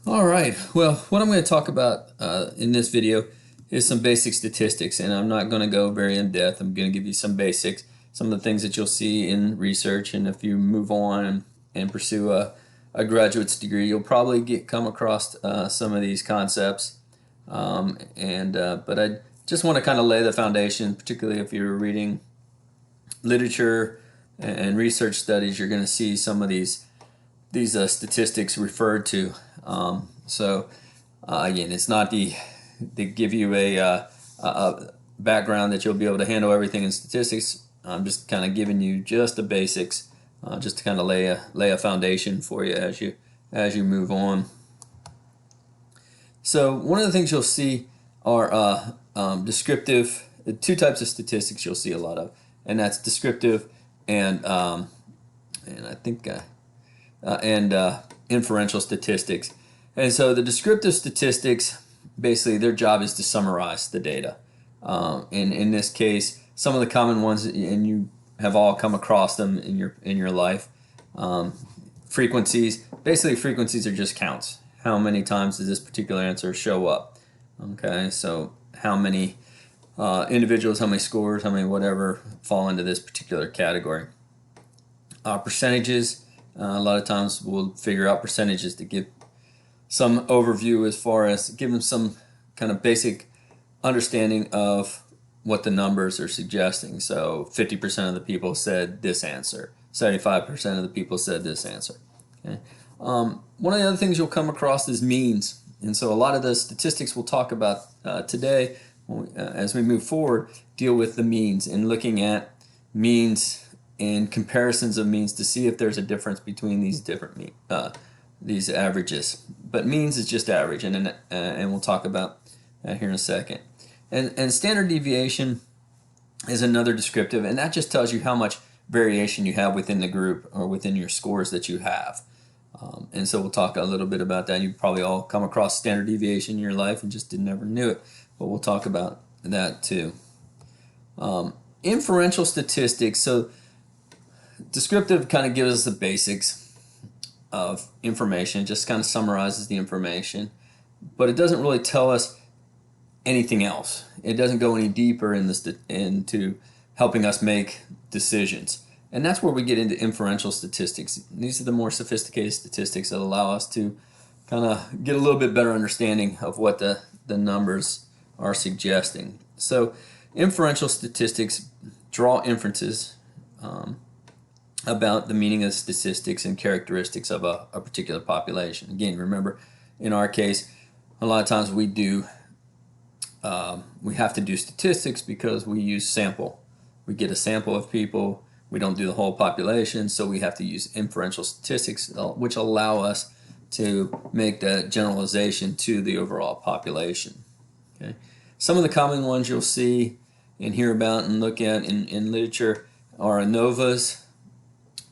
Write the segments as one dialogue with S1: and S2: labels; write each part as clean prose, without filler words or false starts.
S1: All right, well, what I'm going to talk about in this video is some basic statistics, and I'm not going to go very in depth. I'm going to give you some basics, some of the things that you'll see in research, and if you move on and pursue a graduate's degree, you'll probably come across some of these concepts. But I just want to kind of lay the foundation, particularly if you're reading literature and research studies. You're going to see some of these statistics referred to. Again, it's not to give you a background that you'll be able to handle everything in statistics. I'm just kind of giving you just the basics, just to kind of lay a foundation for you as you move on. So one of the things you'll see are descriptive. Two types of statistics you'll see a lot of, and that's descriptive and inferential statistics. And so the descriptive statistics, basically their job is to summarize the data. And in this case, some of the common ones, and you have all come across them in your life, frequencies. Basically, frequencies are just counts. How many times does this particular answer show up? Okay, so how many individuals, how many scores, how many whatever fall into this particular category. Percentages. A lot of times we'll figure out percentages to give some overview as far as give them some kind of basic understanding of what the numbers are suggesting. So 50% of the people said this answer, 75% of the people said this answer. Okay. One of the other things you'll come across is means. And so a lot of the statistics we'll talk about today as we move forward deal with the means and looking at means and comparisons of means to see if there's a difference between these different these averages. But means is just average, and we'll talk about that here in a second. And standard deviation is another descriptive, and that just tells you how much variation you have within the group or within your scores that you have. And so we'll talk a little bit about that. You've probably all come across standard deviation in your life and just never knew it, but we'll talk about that too. Inferential statistics. So descriptive kind of gives us the basics of information, just kind of summarizes the information, but it doesn't really tell us anything else. It doesn't go any deeper into helping us make decisions. And that's where we get into inferential statistics. These are the more sophisticated statistics that allow us to kind of get a little bit better understanding of what the numbers are suggesting. So inferential statistics draw inferences about the meaning of statistics and characteristics of a particular population. Again, remember, in our case, a lot of times we have to do statistics because we use sample. We get a sample of people. We don't do the whole population, so we have to use inferential statistics, which allow us to make that generalization to the overall population. Okay. Some of the common ones you'll see and hear about and look at in literature are ANOVAs,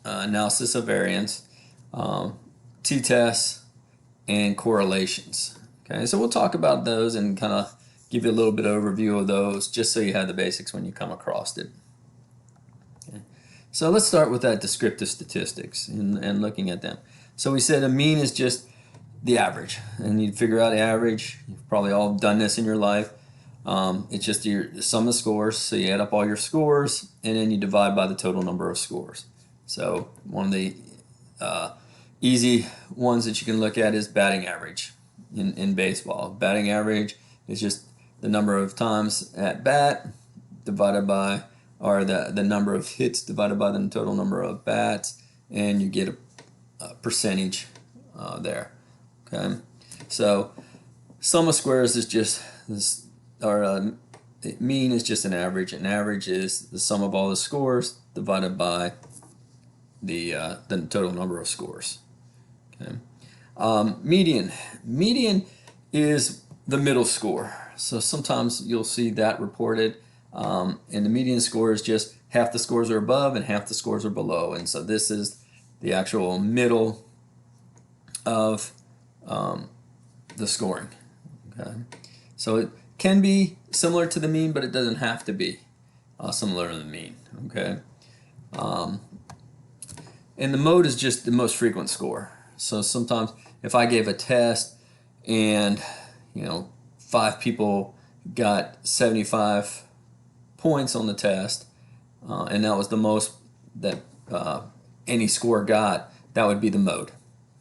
S1: analysis of variance, TTest, and correlations. Okay, so we'll talk about those and kind of give you a little bit of overview of those just so you have the basics when you come across it. Okay. So let's start with that descriptive statistics and looking at them. So we said a mean is just the average, and you figure out the average. You've probably all done this in your life. It's just the sum of scores, so you add up all your scores and then you divide by the total number of scores. So one of the easy ones that you can look at is batting average in baseball. Batting average is just the number of times at bat divided by, or the number of hits divided by the total number of bats, and you get a percentage there. Okay, so sum of squares is just this, or mean is just an average. An average is the sum of all the scores divided by the total number of scores. Okay. Median is the middle score. So sometimes you'll see that reported, and the median score is just half the scores are above and half the scores are below, and so this is the actual middle of the scoring. Okay. So it can be similar to the mean, but it doesn't have to be similar to the mean. Okay. And the mode is just the most frequent score. So sometimes if I gave a test and 5 people got 75 points on the test, and that was the most that any score got, that would be the mode.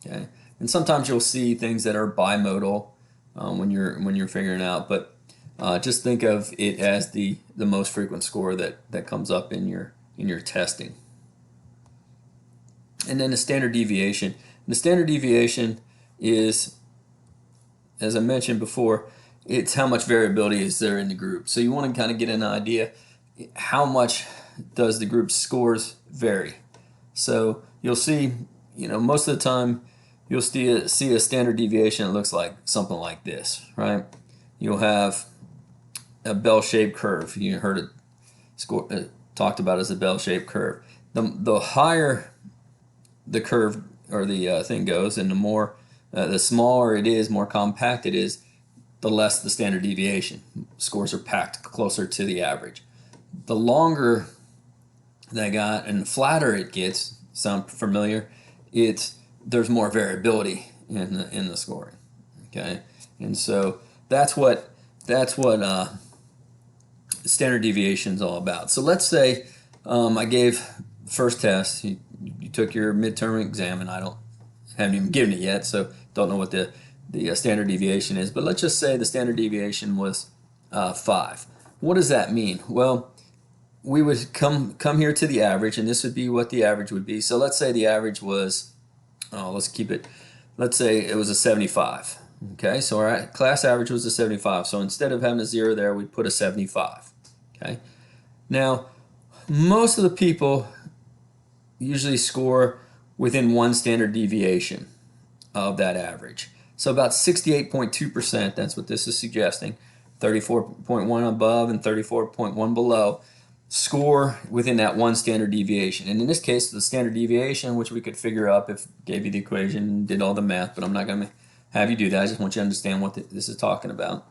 S1: Okay, and sometimes you'll see things that are bimodal when you're figuring out, but just think of it as the most frequent score that comes up in your testing. And then the standard deviation. The standard deviation is, as I mentioned before, it's how much variability is there in the group. So you want to kind of get an idea, how much does the group's scores vary. So you'll see, most of the time you'll see a standard deviation that looks like something like this, right? You'll have a bell-shaped curve. You heard it talked about as a bell-shaped curve. The higher the curve or the thing goes, and the smaller it is, more compact it is, the less the standard deviation. Scores are packed closer to the average. The longer they got and the flatter it gets, sound familiar? There's more variability in the scoring. Okay, and so that's what standard deviation is all about. So let's say I gave the first test. You took your midterm exam, and I haven't even given it yet, so don't know what the standard deviation is. But let's just say the standard deviation was 5. What does that mean? Well, we would come here to the average, and this would be what the average would be. So let's say the average was, let's say it was a 75. Okay, so our class average was a 75. So instead of having a 0 there, we'd put a 75. Okay, now most of the people usually score within 1 standard deviation of that average. So about 68.2%, that's what this is suggesting, 34.1 above and 34.1 below, score within that 1 standard deviation. And in this case, the standard deviation, which we could figure up if gave you the equation, did all the math, but I'm not going to have you do that. I just want you to understand what this is talking about.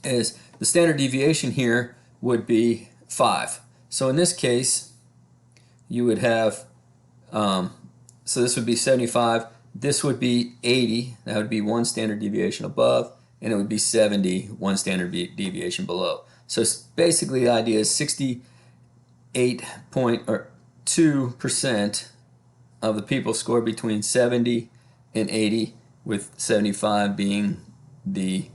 S1: Is the standard deviation here would be 5. So in this case, you would have, so this would be 75, this would be 80, that would be 1 standard deviation above, and it would be 70, 1 standard deviation below. So basically the idea is 68.2% of the people score between 70 and 80, with 75 being the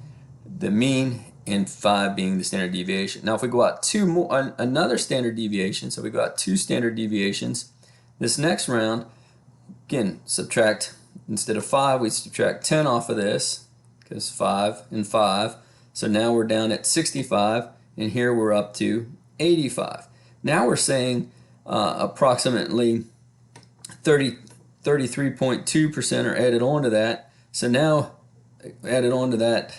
S1: mean and 5 being the standard deviation. Now if we go out another standard deviation, so we go out 2 standard deviations, this next round, again, subtract, instead of 5, we subtract 10 off of this, because 5 and 5. So now we're down at 65, and here we're up to 85. Now we're saying approximately 33.2% are added on to that. So now, added on to that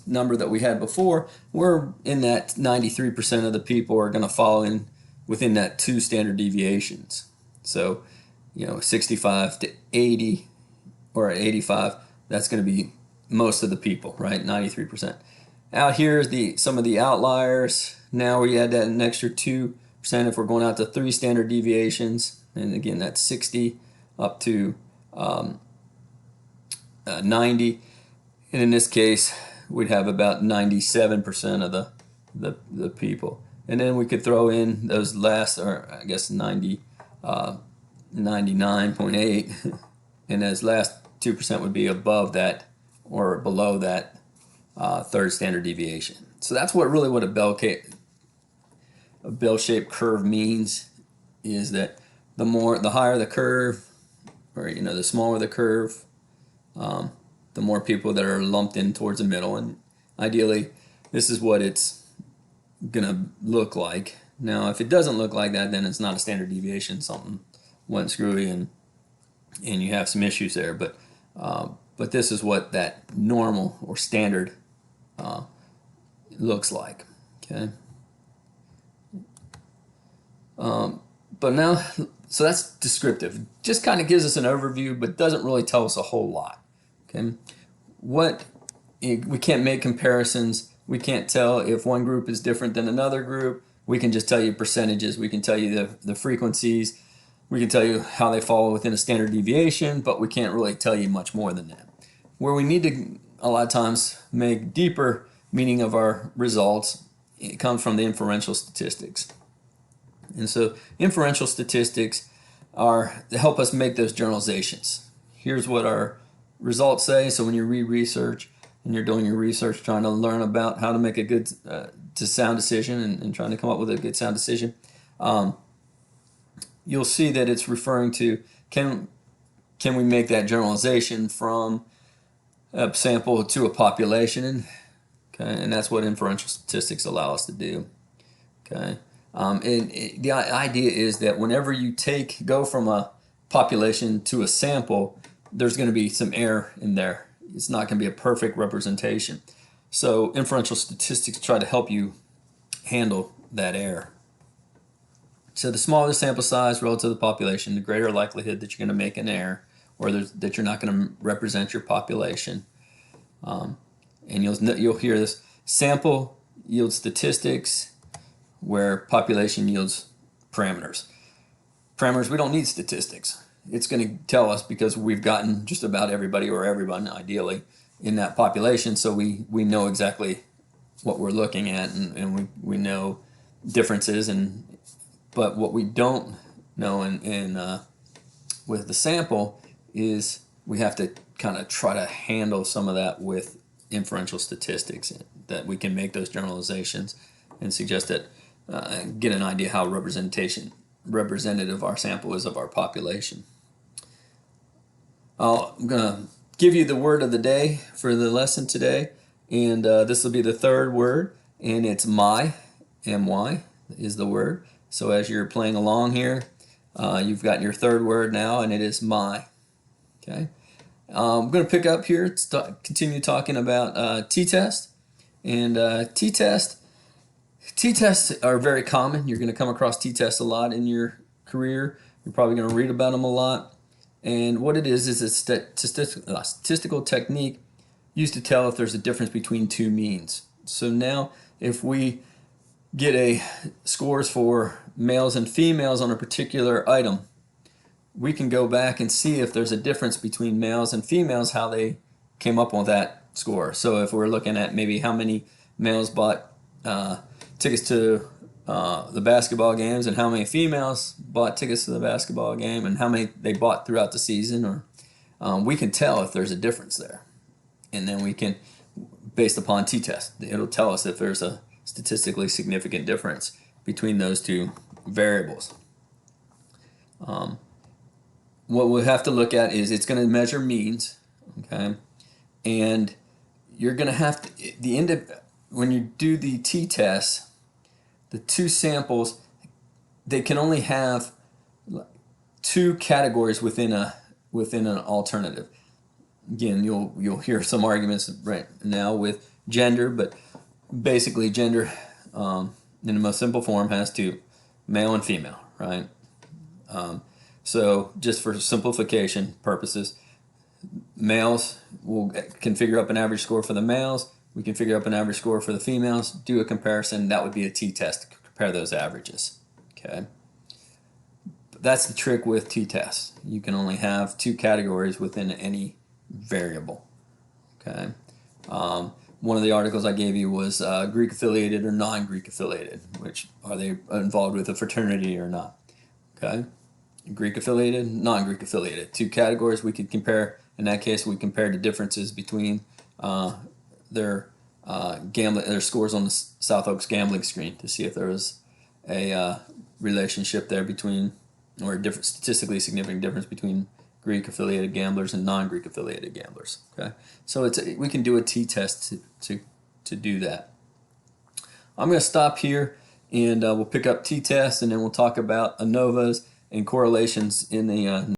S1: number that we had before, we're in that 93% of the people are going to fall in within that 2 standard deviations. So, 65 to 80 or 85, that's going to be most of the people, right? 93%. Out here is some of the outliers. Now we add that an extra 2% if we're going out to 3 standard deviations, and again that's 60 up to 90, and in this case we'd have about 97% of the people. And then we could throw in those last, or I guess 99.8, and those last 2% would be above that or below that 3rd standard deviation. So that's what a bell-shaped curve means, is that the higher the curve, or the smaller the curve, the more people that are lumped in towards the middle, and ideally this is what it's gonna look like. Now if it doesn't look like that, then it's not a standard deviation, something went screwy and you have some issues there, but this is what that normal or standard looks like. Okay, but now, so that's descriptive. Just kind of gives us an overview, but doesn't really tell us a whole lot. Okay, we can't make comparisons. We can't tell if one group is different than another group. We can just tell you percentages. We can tell you the frequencies. We can tell you how they fall within a standard deviation, but we can't really tell you much more than that. Where we need to a lot of times make deeper meaning of our results, it comes from the inferential statistics. And so inferential statistics are to help us make those generalizations. Here's what our results say. So when you read research and you're doing your research trying to learn about how to make a good to sound decision and trying to come up with a good sound decision, you'll see that it's referring to can we make that generalization from a sample to a population, and that's what inferential statistics allow us to do. Okay, the idea is that whenever you go from a population to a sample, there's going to be some error in there. It's not going to be a perfect representation. So inferential statistics try to help you handle that error. So the smaller the sample size relative to the population, the greater likelihood that you're going to make an error, or that you're not going to represent your population. And you'll hear this: sample yields statistics, where population yields parameters. Parameters, we don't need statistics. It's going to tell us because we've gotten just about everybody, or everyone ideally, in that population, so we know exactly what we're looking at, and we know differences. But what we don't know with the sample is we have to kind of try to handle some of that with inferential statistics, that we can make those generalizations and suggest that get an idea how representative our sample is of our population. I'm going to give you the word of the day for the lesson today, and this will be the third word, and it's my. My is the word. So as you're playing along here, you've got your third word now, and it is my. Okay, I'm going to pick up here to continue talking about t-test. And t-tests are very common. You're going to come across t-tests a lot in your career. You're probably going to read about them a lot. And what it is a statistical technique used to tell if there's a difference between two means. So now if we get scores for males and females on a particular item, we can go back and see if there's a difference between males and females, how they came up with that score. So if we're looking at maybe how many males bought tickets to the basketball games, and how many females bought tickets to the basketball game, and how many they bought throughout the season, or we can tell if there's a difference there. And then we can, based upon t-test, it'll tell us if there's a statistically significant difference between those two variables. What we'll have to look at is it's going to measure means, okay? And you're going to have to, when you do the t-test, the two samples, they can only have two categories within an alternative. Again, you'll hear some arguments right now with gender, but basically gender in the most simple form has two, male and female, right? So just for simplification purposes, males can figure up an average score for the males. We can figure up an average score for the females, do a comparison. That would be a t-test to compare those averages. Okay, but that's the trick with t-tests. You can only have two categories within any variable. Okay, one of the articles I gave you was Greek affiliated or non-Greek affiliated, which are they involved with a fraternity or not? Okay, Greek affiliated, non-Greek affiliated. Two categories we could compare. In that case, we compared the differences between their scores on the South Oaks gambling screen to see if there was a relationship there between, or a different statistically significant difference between Greek affiliated gamblers and non-Greek affiliated gamblers. Okay, so we can do a t-test to do that. I'm going to stop here, and we'll pick up t-tests, and then we'll talk about ANOVAs and correlations in the